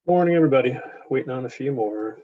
Morning, everybody. Waiting on a few more.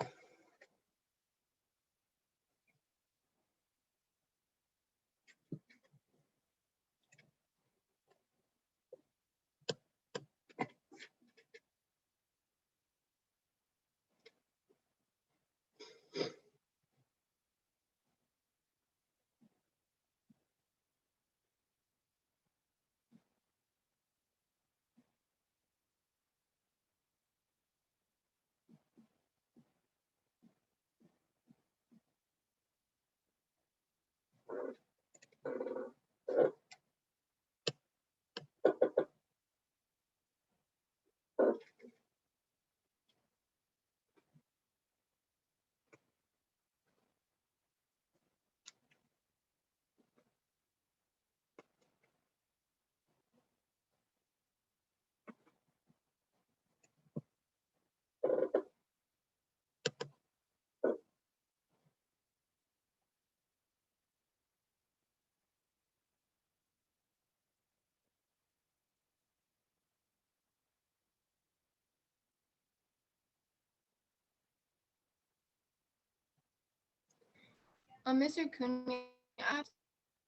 Mr. Cooney, I have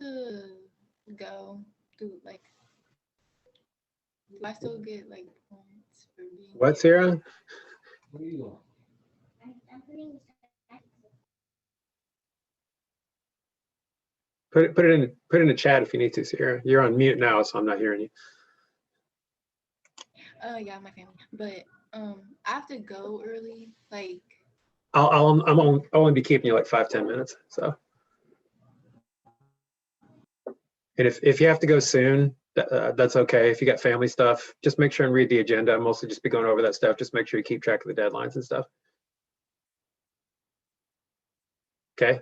to go through like. Do I still get like points for being? What, Sarah? Where are you going? Put it in the chat if you need to, Sarah. You're on mute now, so I'm not hearing you. Yeah, my family. But I have to go early. Like I'll only be keeping you like 5-10 minutes. So, and if you have to go soon, that's okay. If you got family stuff, just make sure and read the agenda. I'll mostly just be going over that stuff. Just make sure you keep track of the deadlines and stuff. Okay.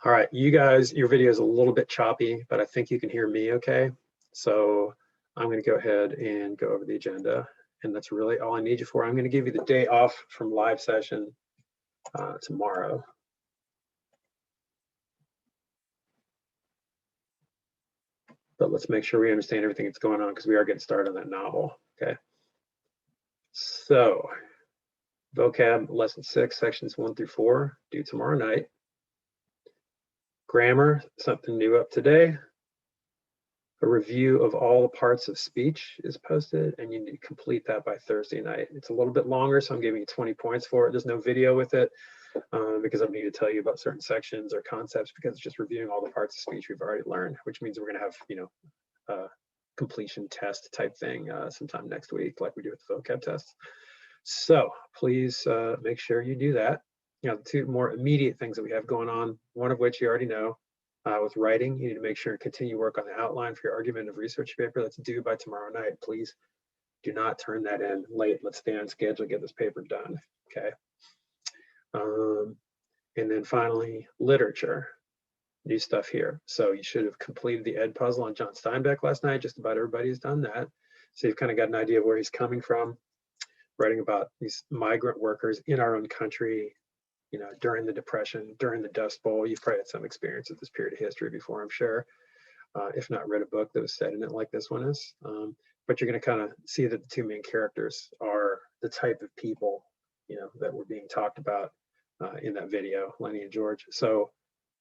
All right, you guys, your video is a little bit choppy, but I think you can hear me okay. So I'm going to go ahead and go over the agenda, and that's really all I need you for. I'm going to give you the day off from live session tomorrow. But let's make sure we understand everything that's going on because we are getting started on that novel, okay? So, vocab lesson 6, sections 1 through 4, due tomorrow night. Grammar, something new up today. A review of all the parts of speech is posted, and you need to complete that by Thursday night. It's a little bit longer, so I'm giving you 20 points for it. There's no video with it because I need to tell you about certain sections or concepts because it's just reviewing all the parts of speech we've already learned, which means we're going to have, you know, completion test type thing sometime next week, like we do with the vocab tests. So please make sure you do that. You know, the two more immediate things that we have going on, one of which you already know. With writing, you need to make sure and continue work on the outline for your argument of research paper that's due by tomorrow night. Please do not turn that in late. Let's stay on schedule, get this paper done, okay? And then finally, literature, new stuff here. So you should have completed the Ed puzzle on John Steinbeck last night. Just about everybody's done that. So you've kind of got an idea of where he's coming from, writing about these migrant workers in our own country, you know, during the Depression, during the Dust Bowl. You've probably had some experience with this period of history before, I'm sure, if not read a book that was set in it like this one is. But you're going to kind of see that the two main characters are the type of people that were being talked about in that video, Lenny and George. So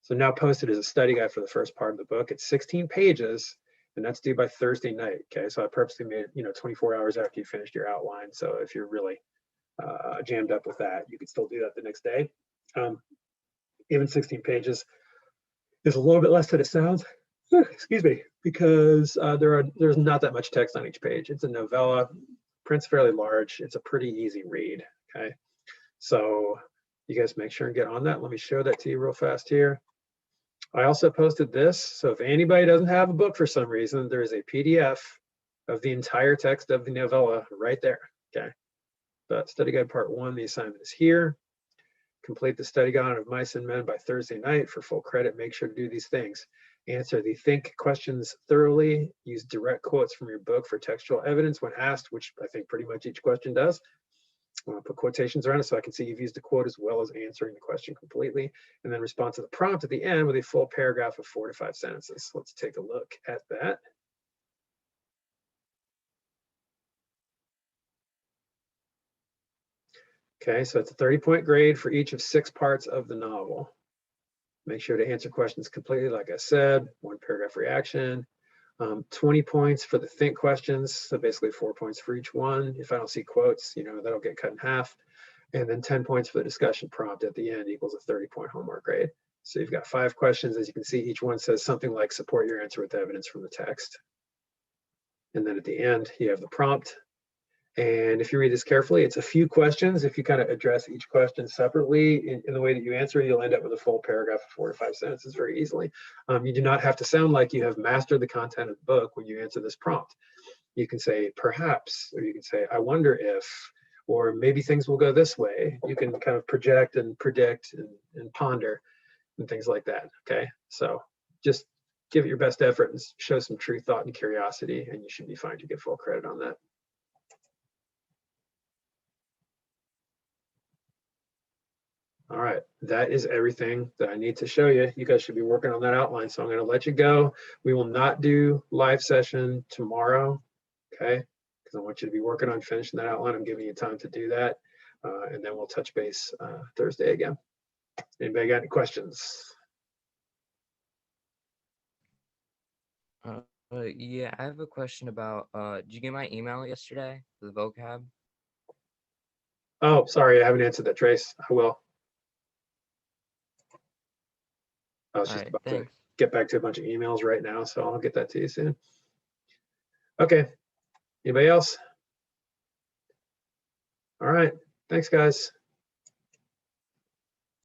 now posted is a study guide for the first part of the book. It's 16 pages, and that's due by Thursday night. Okay, so I purposely made it 24 hours after you finished your outline. So if you're really jammed up with that, you could still do that the next day. Even 16 pages is a little bit less than it sounds. Excuse me, because there's not that much text on each page. It's a novella, print's fairly large. It's a pretty easy read. Okay, so you guys make sure and get on that. Let me show that to you real fast here. I also posted this, so if anybody doesn't have a book for some reason, there is a PDF of the entire text of the novella right there. Okay, but study guide part 1, the assignment is here. Complete the study guide of Mice and Men by Thursday night for full credit. Make sure to do these things. Answer the think questions thoroughly. Use direct quotes from your book for textual evidence when asked, which I think pretty much each question does. I'm going to put quotations around it so I can see you've used the quote as well as answering the question completely. And then respond to the prompt at the end with a full paragraph of 4 to 5 sentences. Let's take a look at that. Okay, so it's a 30-point grade for each of 6 parts of the novel. Make sure to answer questions completely, like I said, 1 paragraph reaction. 20 points for the think questions, so basically 4 points for each one. If I don't see quotes, that'll get cut in half. And then 10 points for the discussion prompt at the end equals a 30-point homework grade. So you've got 5 questions. As you can see, each one says something like support your answer with evidence from the text. And then at the end, you have the prompt. And if you read this carefully, it's a few questions. If you kind of address each question separately in the way that you answer, you'll end up with a full paragraph of 4 to 5 sentences very easily. You do not have to sound like you have mastered the content of the book when you answer this prompt. You can say perhaps, or you can say I wonder if, or maybe things will go this way. You can kind of project and predict and ponder and things like that. Okay, so just give it your best effort and show some true thought and curiosity, and you should be fine to get full credit on that. All right, that is everything that I need to show you. You guys should be working on that outline, so I'm going to let you go. We will not do live session tomorrow, okay? Because I want you to be working on finishing that outline. I'm giving you time to do that, and then we'll touch base Thursday again. Anybody got any questions? Yeah, I have a question about, did you get my email yesterday for the vocab? Oh, sorry, I haven't answered that, Trace. I will. I was just about to get back to a bunch of emails right now, so I'll get that to you soon. Okay, anybody else? All right, thanks guys.